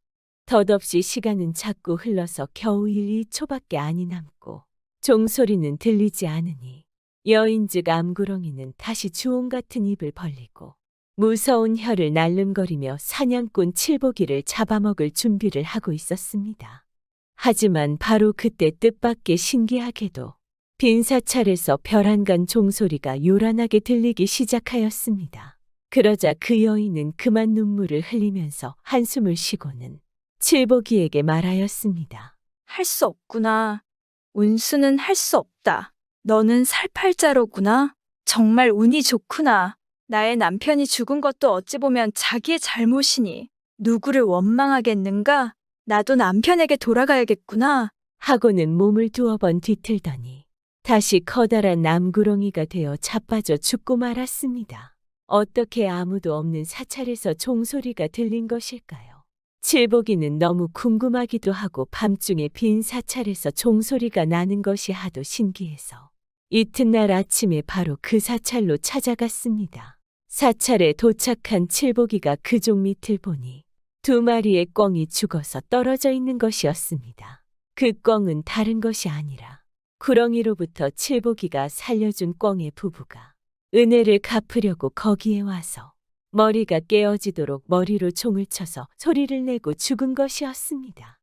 덧없이 시간은 자꾸 흘러서 겨우 1, 2초밖에 아니 남고 종소리는 들리지 않으니 여인즉 암구렁이는 다시 주홍 같은 입을 벌리고 무서운 혀를 날름거리며 사냥꾼 칠복이를 잡아먹을 준비를 하고 있었습니다. 하지만 바로 그때 뜻밖의 신기하게도 빈 사찰에서 별안간 종소리가 요란하게 들리기 시작하였습니다. 그러자 그 여인은 그만 눈물을 흘리면서 한숨을 쉬고는 칠복이에게 말하였습니다. 할 수 없구나. 운수는 할 수 없다. 너는 살팔자로구나. 정말 운이 좋구나. 나의 남편이 죽은 것도 어찌 보면 자기의 잘못이니 누구를 원망하겠는가? 나도 남편에게 돌아가야겠구나. 하고는 몸을 두어 번 뒤틀더니 다시 커다란 남구렁이가 되어 자빠져 죽고 말았습니다. 어떻게 아무도 없는 사찰에서 종소리가 들린 것일까요? 칠복이는 너무 궁금하기도 하고 밤중에 빈 사찰에서 종소리가 나는 것이 하도 신기해서 이튿날 아침에 바로 그 사찰로 찾아갔습니다. 사찰에 도착한 칠복이가 그 종 밑을 보니 2마리의 꿩이 죽어서 떨어져 있는 것이었습니다. 그 꿩은 다른 것이 아니라 구렁이로부터 칠복이가 살려준 꿩의 부부가 은혜를 갚으려고 거기에 와서 머리가 깨어지도록 머리로 총을 쳐서 소리를 내고 죽은 것이었습니다.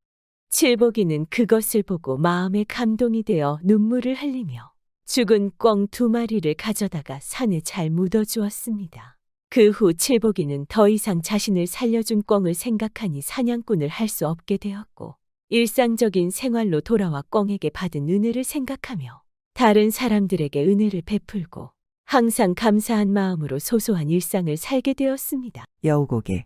칠복이는 그것을 보고 마음에 감동이 되어 눈물을 흘리며 죽은 꿩 2마리를 가져다가 산에 잘 묻어주었습니다. 그 후 칠복이는 더 이상 자신을 살려준 꿩을 생각하니 사냥꾼을 할 수 없게 되었고 일상적인 생활로 돌아와 꿩에게 받은 은혜를 생각하며 다른 사람들에게 은혜를 베풀고 항상 감사한 마음으로 소소한 일상을 살게 되었습니다. 여우고개.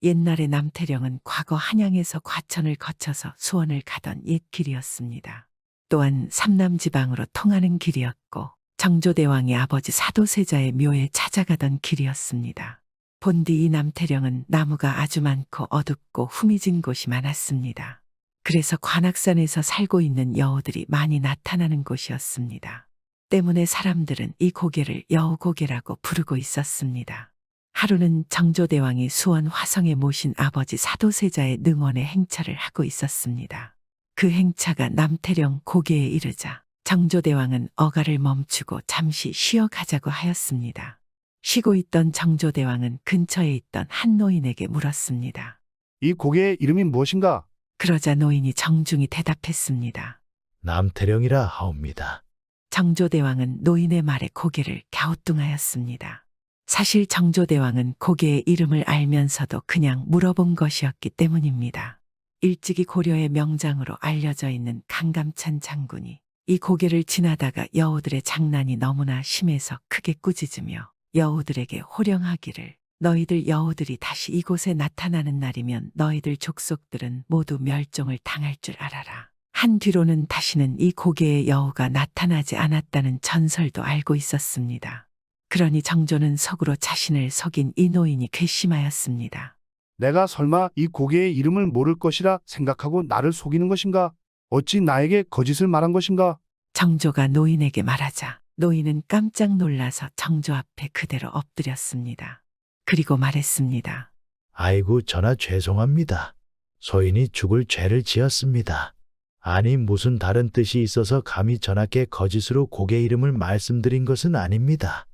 옛날에 남태령은 과거 한양에서 과천을 거쳐서 수원을 가던 옛 길이었습니다. 또한 삼남지방으로 통하는 길이었고 정조대왕의 아버지 사도세자의 묘에 찾아가던 길이었습니다. 본디 이 남태령은 나무가 아주 많고 어둡고 후미진 곳이 많았습니다. 그래서 관악산에서 살고 있는 여우들이 많이 나타나는 곳이었습니다. 때문에 사람들은 이 고개를 여우고개라고 부르고 있었습니다. 하루는 정조대왕이 수원 화성에 모신 아버지 사도세자의 능원에 행차를 하고 있었습니다. 그 행차가 남태령 고개에 이르자 정조대왕은 어가를 멈추고 잠시 쉬어가자고 하였습니다. 쉬고 있던 정조대왕은 근처에 있던 한 노인에게 물었습니다. 이 고개의 이름이 무엇인가? 그러자 노인이 정중히 대답했습니다. 남태령이라 하옵니다. 정조대왕은 노인의 말에 고개를 갸우뚱하였습니다. 사실 정조대왕은 고개의 이름을 알면서도 그냥 물어본 것이었기 때문입니다. 일찍이 고려의 명장으로 알려져 있는 강감찬 장군이 이 고개를 지나다가 여우들의 장난이 너무나 심해서 크게 꾸짖으며 여우들에게 호령하기를 너희들 여우들이 다시 이곳에 나타나는 날이면 너희들 족속들은 모두 멸종을 당할 줄 알아라. 한 뒤로는 다시는 이 고개의 여우가 나타나지 않았다는 전설도 알고 있었습니다. 그러니 정조는 속으로 자신을 속인 이 노인이 괘씸하였습니다. 내가 설마 이 고개의 이름을 모를 것이라 생각하고 나를 속이는 것인가? 어찌 나에게 거짓을 말한 것인가? 정조가 노인에게 말하자 노인은 깜짝 놀라서 정조 앞에 그대로 엎드렸습니다. 그리고 말했습니다. 아이고 전하 죄송합니다. 소인이 죽을 죄를 지었습니다. 아니 무슨 다른 뜻이 있어서 감히 전하께 거짓으로 고개 이름을 말씀드린 것은 아닙니다.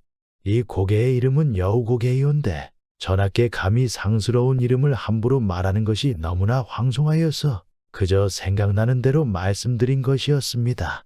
이 고개의 이름은 여우고개이온데 전하께 감히 상스러운 이름을 함부로 말하는 것이 너무나 황송하여서 그저 생각나는 대로 말씀드린 것이었습니다.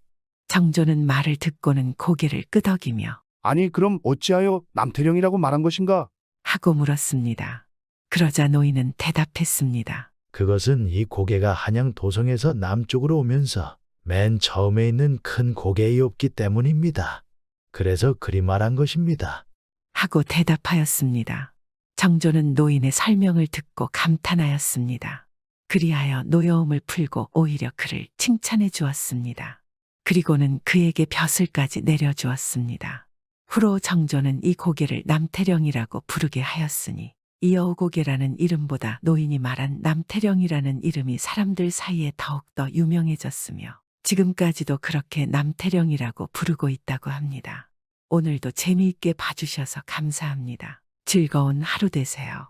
정조는 말을 듣고는 고개를 끄덕이며 아니 그럼 어찌하여 남태령이라고 말한 것인가? 하고 물었습니다. 그러자 노인은 대답했습니다. 그것은 이 고개가 한양 도성에서 남쪽으로 오면서 맨 처음에 있는 큰 고개이옵기 때문입니다. 그래서 그리 말한 것입니다. 하고 대답하였습니다. 정조는 노인의 설명을 듣고 감탄하였습니다. 그리하여 노여움을 풀고 오히려 그를 칭찬해 주었습니다. 그리고는 그에게 벼슬까지 내려주었습니다. 후로 정조는 이 고개를 남태령이라고 부르게 하였으니 이 여우고개라는 이름보다 노인이 말한 남태령이라는 이름이 사람들 사이에 더욱더 유명해졌으며 지금까지도 그렇게 남태령이라고 부르고 있다고 합니다. 오늘도 재미있게 봐주셔서 감사합니다. 즐거운 하루 되세요.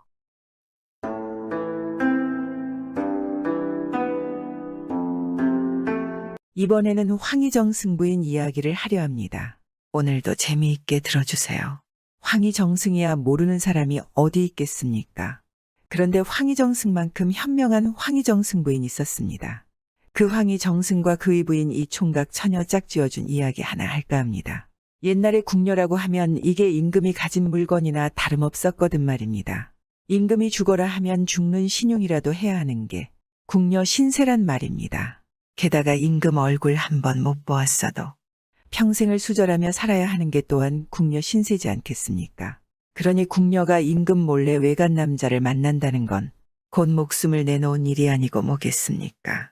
이번에는 황희정 승부인 이야기를 하려 합니다. 오늘도 재미있게 들어주세요. 황희정승이야 모르는 사람이 어디 있겠습니까? 그런데 황희정승만큼 현명한 황희정승부인이 있었습니다. 그 황희정승과 그의 부인 이 총각 처녀 짝지어준 이야기 하나 할까 합니다. 옛날에 궁녀라고 하면 이게 임금이 가진 물건이나 다름없었거든 말입니다. 임금이 죽어라 하면 죽는 신용이라도 해야 하는 게 궁녀 신세란 말입니다. 게다가 임금 얼굴 한 번 못 보았어도 평생을 수절하며 살아야 하는 게 또한 궁녀 신세지 않겠습니까? 그러니 궁녀가 임금 몰래 외간 남자를 만난다는 건 곧 목숨을 내놓은 일이 아니고 뭐겠습니까?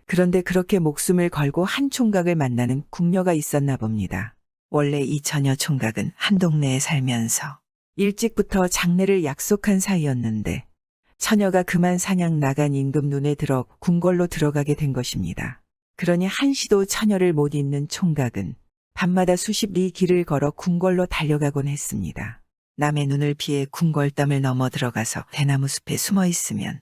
그런데 그렇게 목숨을 걸고 한 총각을 만나는 궁녀가 있었나 봅니다. 원래 이 처녀 총각은 한 동네에 살면서 일찍부터 장례를 약속한 사이였는데 처녀가 그만 사냥 나간 임금 눈에 들어 궁궐로 들어가게 된 것입니다. 그러니 한시도 처녀를 못 잇는 총각은 밤마다 수십 리 길을 걸어 궁궐로 달려가곤 했습니다. 남의 눈을 피해 궁궐담을 넘어 들어가서 대나무 숲에 숨어 있으면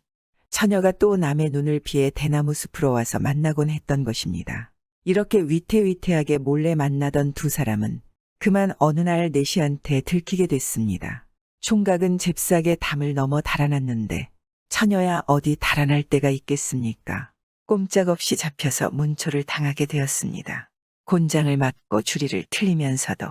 처녀가 또 남의 눈을 피해 대나무 숲으로 와서 만나곤 했던 것입니다. 이렇게 위태위태하게 몰래 만나던 두 사람은 그만 어느 날 내시한테 들키게 됐습니다. 총각은 잽싸게 담을 넘어 달아났는데 처녀야 어디 달아날 데가 있겠습니까? 꼼짝없이 잡혀서 문초를 당하게 되었습니다. 곤장을 맞고 주리를 틀리면서도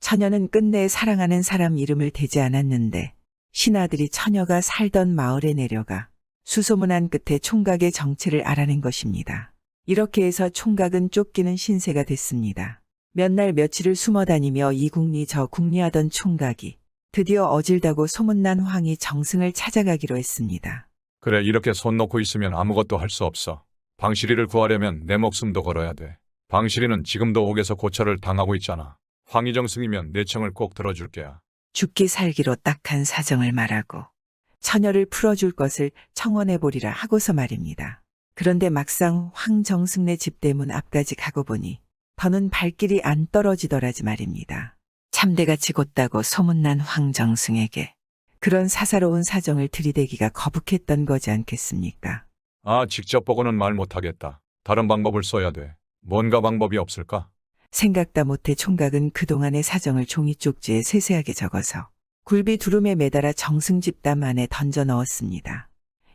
처녀는 끝내 사랑하는 사람 이름을 대지 않았는데 신하들이 처녀가 살던 마을에 내려가 수소문한 끝에 총각의 정체를 알아낸 것입니다. 이렇게 해서 총각은 쫓기는 신세가 됐습니다. 몇 날 며칠을 숨어 다니며 이 궁리 저 궁리하던 총각이 드디어 어질다고 소문난 황희 정승을 찾아가기로 했습니다. 그래, 이렇게 손 놓고 있으면 아무것도 할 수 없어. 방실이를 구하려면 내 목숨도 걸어야 돼. 방실이는 지금도 옥에서 고초를 당하고 있잖아. 황희정승이면 내 청을 꼭 들어줄게야. 죽기 살기로 딱한 사정을 말하고 처녀를 풀어줄 것을 청원해보리라 하고서 말입니다. 그런데 막상 황정승네 집대문 앞까지 가고 보니 더는 발길이 안 떨어지더라지 말입니다. 참대같이 곧다고 소문난 황정승에게 그런 사사로운 사정을 들이대기가 거북했던 거지 않겠습니까? 아, 직접 보고는 말 못하겠다. 다른 방법을 써야 돼. 뭔가 방법이 없을까? 생각다 못해 총각은 그동안의 사정을 종이 쪽지에 세세하게 적어서 굴비 두rum에 매달아 정승 집담 안에 던져 넣었습니다.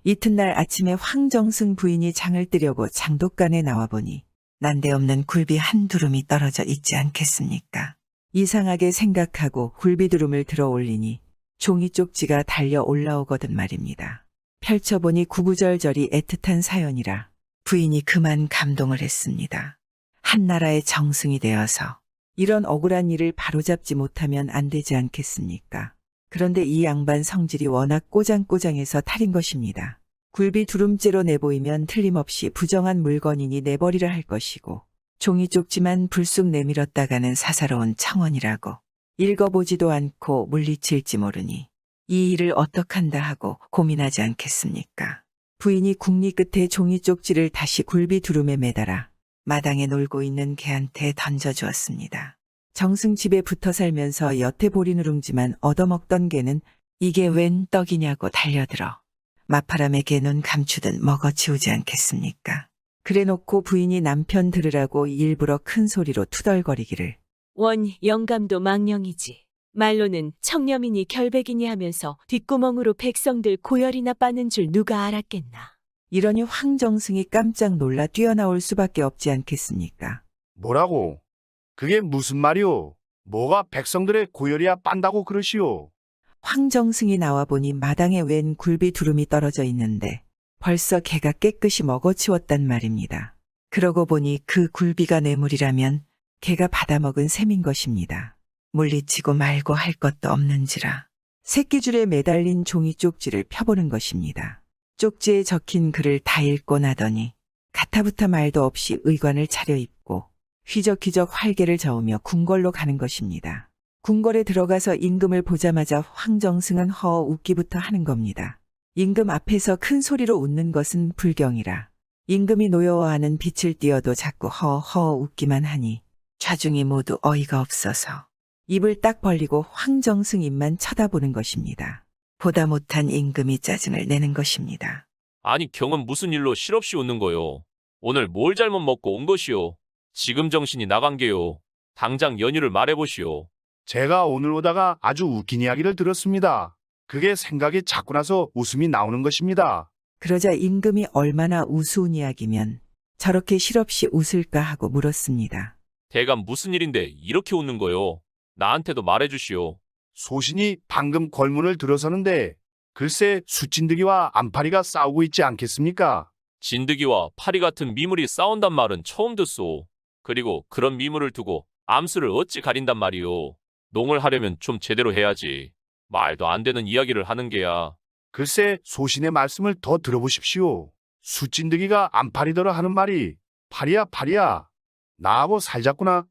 이튿날 아침에 황정승 부인이 장을 뜨려고 장독간에 나와보니 난데없는 굴비 한 두rum이 떨어져 있지 않겠습니까? 이상하게 생각하고 굴비 두rum을 들어 올리니 종이 쪽지가 달려 올라오거든 말입니다. 펼쳐보니 구구절절이 애틋한 사연이라 부인이 그만 감동을 했습니다. 한나라의 정승이 되어서 이런 억울한 일을 바로잡지 못하면 안 되지 않겠습니까? 그런데 이 양반 성질이 워낙 꼬장꼬장해서 탈인 것입니다. 굴비 두rum째로 내보이면 틀림없이 부정한 물건이니 내버리려 할 것이고 종이 쪽지만 불쑥 내밀었다가는 사사로운 청원이라고 읽어보지도 않고 물리칠지 모르니 이 일을 어떡한다 하고 고민하지 않겠습니까? 부인이 궁리 끝에 종이 쪽지를 다시 굴비 두rum에 매달아 마당에 놀고 있는 개한테 던져주었습니다. 정승 집에 붙어 살면서 여태 보리 누룽지만 얻어먹던 개는 이게 웬 떡이냐고 달려들어 마파람에 개 눈 감추듯 먹어치우지 않겠습니까? 그래놓고 부인이 남편 들으라고 일부러 큰 소리로 투덜거리기를 원 영감도 망령이지. 말로는 청렴이니 결백이니 하면서 뒷구멍으로 백성들 고열이나 빠는 줄 누가 알았겠나. 이러니 황정승이 깜짝 놀라 뛰어나올 수밖에 없지 않겠습니까? 뭐라고? 그게 무슨 말이오? 뭐가 백성들의 고열이야 빤다고 그러시오? 황정승이 나와보니 마당에 웬 굴비 두rum이 떨어져 있는데 벌써 개가 깨끗이 먹어치웠단 말입니다. 그러고 보니 그 굴비가 뇌물이라면 개가 받아먹은 셈인 것입니다. 물리치고 말고 할 것도 없는지라 새끼줄에 매달린 종이 쪽지를 펴보는 것입니다. 쪽지에 적힌 글을 다 읽고 나더니 가타부타 말도 없이 의관을 차려입고 휘적휘적 활개를 저으며 궁궐로 가는 것입니다. 궁궐에 들어가서 임금을 보자마자 황정승은 허 웃기부터 하는 겁니다. 임금 앞에서 큰 소리로 웃는 것은 불경이라 임금이 노여워하는 빛을 띄어도 자꾸 허허 웃기만 하니 좌중이 모두 어이가 없어서 입을 딱 벌리고 황정승 입만 쳐다보는 것입니다. 보다 못한 임금이 짜증을 내는 것입니다. 아니 경은 무슨 일로 실없이 웃는 거요? 오늘 뭘 잘못 먹고 온 것이요? 지금 정신이 나간 게요. 당장 연유를 말해보시오. 제가 오늘 오다가 아주 웃긴 이야기를 들었습니다. 그게 생각이 자꾸 나서 웃음이 나오는 것입니다. 그러자 임금이 얼마나 우스운 이야기면 저렇게 실없이 웃을까 하고 물었습니다. 대감 무슨 일인데 이렇게 웃는 거요? 나한테도 말해주시오. 소신이 방금 걸문을 들어서는데 글쎄 수찐들이와 안파리가 싸우고 있지 않겠습니까? 진드기와 파리 같은 미물이 싸운단 말은 처음 듣소. 그리고 그런 미물을 두고 암수를 어찌 가린단 말이오. 농을 하려면 좀 제대로 해야지. 말도 안 되는 이야기를 하는 게야. 글쎄 소신의 말씀을 더 들어보십시오. 수찐득이가 안파리더러 하는 말이 파리야 파리야 나하고 살자꾸나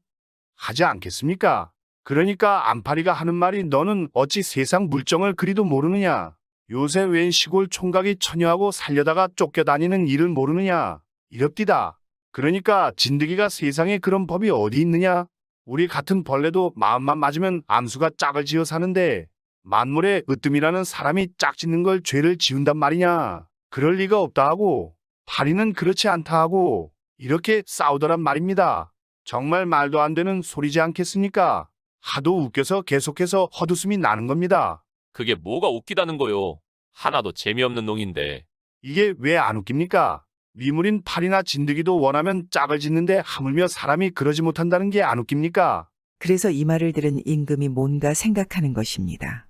하지 않겠습니까? 그러니까 안파리가 하는 말이 너는 어찌 세상 물정을 그리도 모르느냐? 요새 웬 시골 총각이 처녀하고 살려다가 쫓겨다니는 일을 모르느냐? 이럽디다. 그러니까 진드기가 세상에 그런 법이 어디 있느냐? 우리 같은 벌레도 마음만 맞으면 암수가 짝을 지어 사는데 만물에 으뜸이라는 사람이 짝짓는 걸 죄를 지은단 말이냐? 그럴 리가 없다 하고 파리는 그렇지 않다 하고 이렇게 싸우더란 말입니다. 정말 말도 안 되는 소리지 않겠습니까? 하도 웃겨서 계속해서 헛웃음이 나는 겁니다. 그게 뭐가 웃기다는 거요. 하나도 재미없는 농인데. 이게 왜 안 웃깁니까? 미물인 파리나 진드기도 원하면 짝을 짓는데 하물며 사람이 그러지 못한다는 게 안 웃깁니까? 그래서 이 말을 들은 임금이 뭔가 생각하는 것입니다.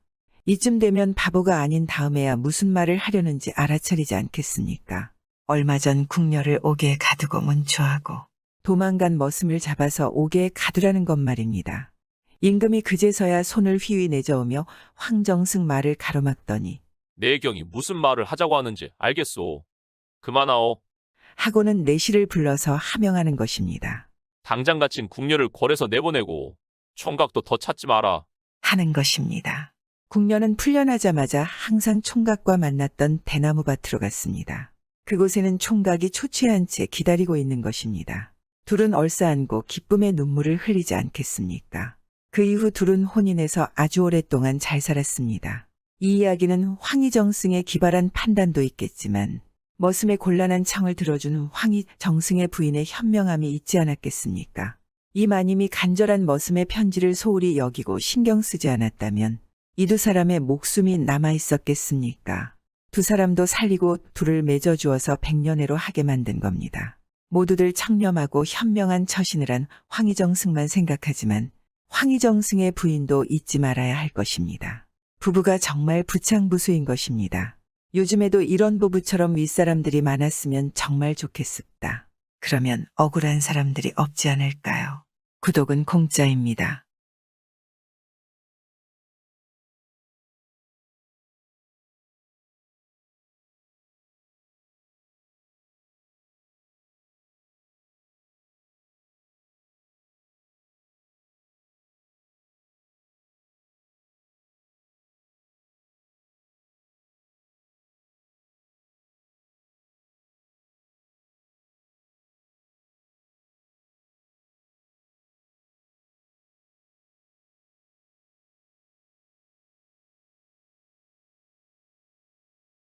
이쯤 되면 바보가 아닌 다음에야 무슨 말을 하려는지 알아차리지 않겠습니까? 얼마 전 궁녀를 옥에 가두고 문초하고 도망간 머슴을 잡아서 옥에 가두라는 것 말입니다. 임금이 그제서야 손을 휘휘 내저으며 황정승 말을 가로막더니 내경이 무슨 말을 하자고 하는지 알겠소. 그만하오. 하고는 내시를 불러서 하명하는 것입니다. 당장 갇힌 궁녀를 궐에서 내보내고 총각도 더 찾지 마라. 하는 것입니다. 궁녀는 풀려나자마자 항상 총각과 만났던 대나무 밭으로 갔습니다. 그곳에는 총각이 초췌한 채 기다리고 있는 것입니다. 둘은 얼싸안고 기쁨의 눈물을 흘리지 않겠습니까? 그 이후 둘은 혼인해서 아주 오랫동안 잘 살았습니다. 이 이야기는 황희정승의 기발한 판단도 있겠지만 머슴의 곤란한 청을 들어준 황희정승의 부인의 현명함이 있지 않았겠습니까? 이 마님이 간절한 머슴의 편지를 소홀히 여기고 신경 쓰지 않았다면 이 두 사람의 목숨이 남아 있었겠습니까? 두 사람도 살리고 둘을 맺어주어서 백년해로 하게 만든 겁니다. 모두들 청렴하고 현명한 처신을 한 황희정승만 생각하지만 황희정승의 부인도 잊지 말아야 할 것입니다. 부부가 정말 부창부수인 것입니다. 요즘에도 이런 부부처럼 윗사람들이 많았으면 정말 좋겠습니다. 그러면 억울한 사람들이 없지 않을까요? 구독은 공짜입니다.